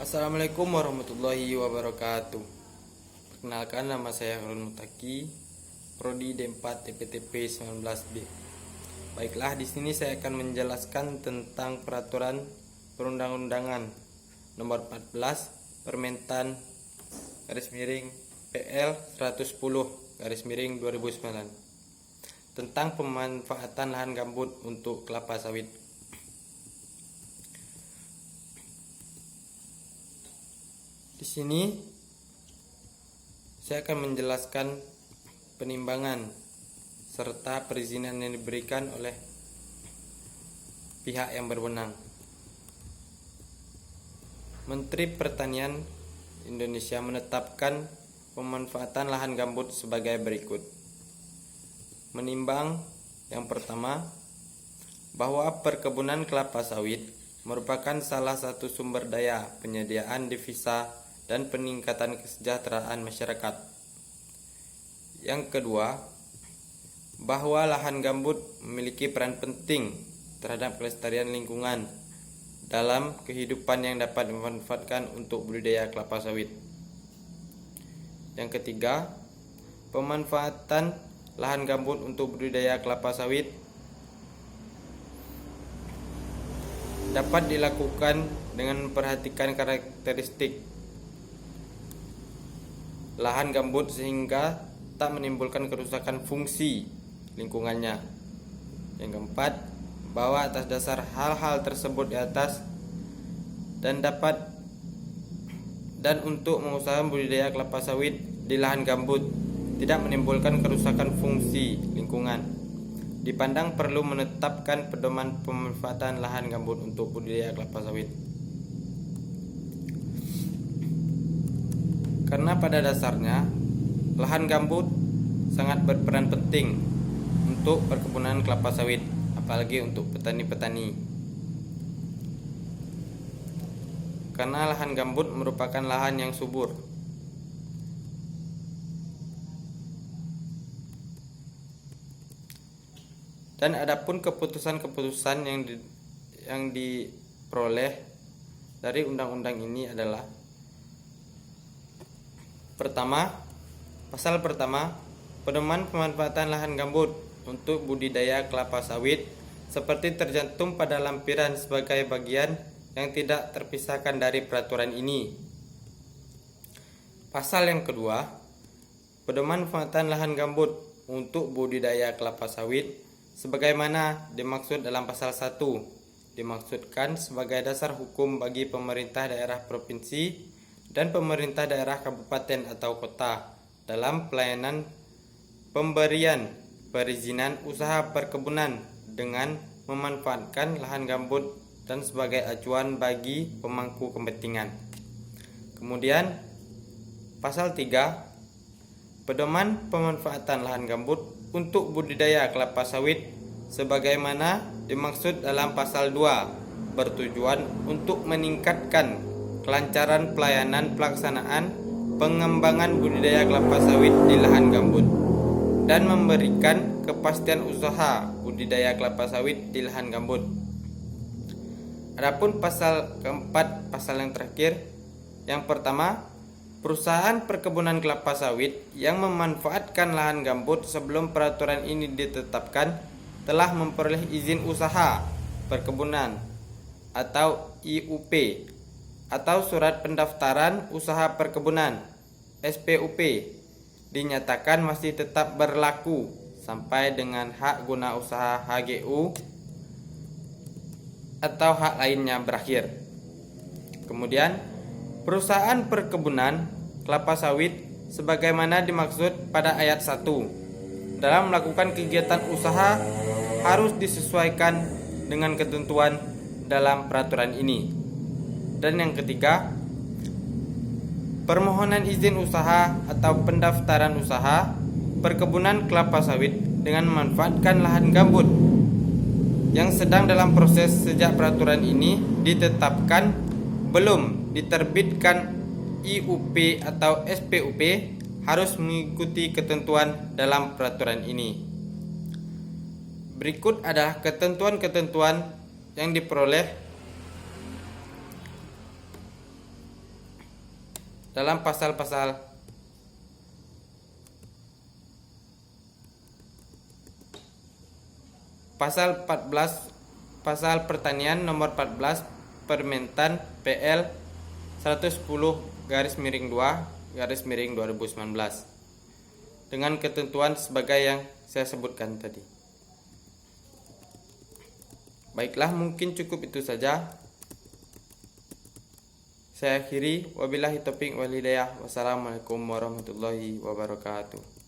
Assalamualaikum warahmatullahi wabarakatuh. Perkenalkan, nama saya Harun Mutaki, Prodi D4 TPTP 19B. Baiklah, di sini saya akan menjelaskan tentang peraturan perundang-undangan nomor 14 Permentan PL 110 2009 tentang pemanfaatan lahan gambut untuk kelapa sawit. Di sini saya akan menjelaskan penimbangan serta perizinan yang diberikan oleh pihak yang berwenang. Menteri Pertanian Indonesia menetapkan pemanfaatan lahan gambut sebagai berikut. Menimbang yang pertama, bahwa perkebunan kelapa sawit merupakan salah satu sumber daya penyediaan devisa dan peningkatan kesejahteraan masyarakat. Yang kedua, bahwa lahan gambut memiliki peran penting terhadap kelestarian lingkungan dalam kehidupan yang dapat dimanfaatkan untuk budidaya kelapa sawit. Yang ketiga, pemanfaatan lahan gambut untuk budidaya kelapa sawit dapat dilakukan dengan memperhatikan karakteristik lahan gambut sehingga tak menimbulkan kerusakan fungsi lingkungannya. Yang keempat, bahwa atas dasar hal-hal tersebut di atas dan untuk mengusahakan budidaya kelapa sawit di lahan gambut tidak menimbulkan kerusakan fungsi lingkungan, dipandang perlu menetapkan pedoman pemanfaatan lahan gambut untuk budidaya kelapa sawit. Karena pada dasarnya lahan gambut sangat berperan penting untuk perkebunan kelapa sawit, apalagi untuk petani-petani. Karena lahan gambut merupakan lahan yang subur. Dan adapun keputusan-keputusan yang diperoleh dari undang-undang ini adalah: pertama, pasal pertama, pedoman pemanfaatan lahan gambut untuk budidaya kelapa sawit seperti tercantum pada lampiran sebagai bagian yang tidak terpisahkan dari peraturan ini. Pasal yang kedua, pedoman pemanfaatan lahan gambut untuk budidaya kelapa sawit sebagaimana dimaksud dalam pasal 1, dimaksudkan sebagai dasar hukum bagi pemerintah daerah provinsi dan pemerintah daerah kabupaten atau kota dalam pelayanan pemberian perizinan usaha perkebunan dengan memanfaatkan lahan gambut dan sebagai acuan bagi pemangku kepentingan. Kemudian pasal 3, pedoman pemanfaatan lahan gambut untuk budidaya kelapa sawit sebagaimana dimaksud dalam pasal 2 bertujuan untuk meningkatkan kelancaran pelayanan pelaksanaan pengembangan budidaya kelapa sawit di lahan gambut dan memberikan kepastian usaha budidaya kelapa sawit di lahan gambut. Adapun pasal keempat, pasal yang terakhir, yang pertama, perusahaan perkebunan kelapa sawit yang memanfaatkan lahan gambut sebelum peraturan ini ditetapkan telah memperoleh izin usaha perkebunan atau IUP atau surat pendaftaran usaha perkebunan SPUP dinyatakan masih tetap berlaku sampai dengan hak guna usaha HGU atau hak lainnya berakhir. Kemudian perusahaan perkebunan kelapa sawit sebagaimana dimaksud pada ayat 1 dalam melakukan kegiatan usaha harus disesuaikan dengan ketentuan dalam peraturan ini. Dan yang ketiga, permohonan izin usaha atau pendaftaran usaha perkebunan kelapa sawit dengan memanfaatkan lahan gambut yang sedang dalam proses sejak peraturan ini ditetapkan belum diterbitkan IUP atau SPUP harus mengikuti ketentuan dalam peraturan ini. Berikut adalah ketentuan-ketentuan yang diperoleh dalam pasal-pasal pasal 14 pasal pertanian nomor 14 Permentan PL 110/2/2019 dengan ketentuan sebagai yang saya sebutkan tadi. Baiklah, mungkin cukup itu saja. Saya akhiri, wabillahi taufiq wal hidayah. Wassalamualaikum warahmatullahi wabarakatuh.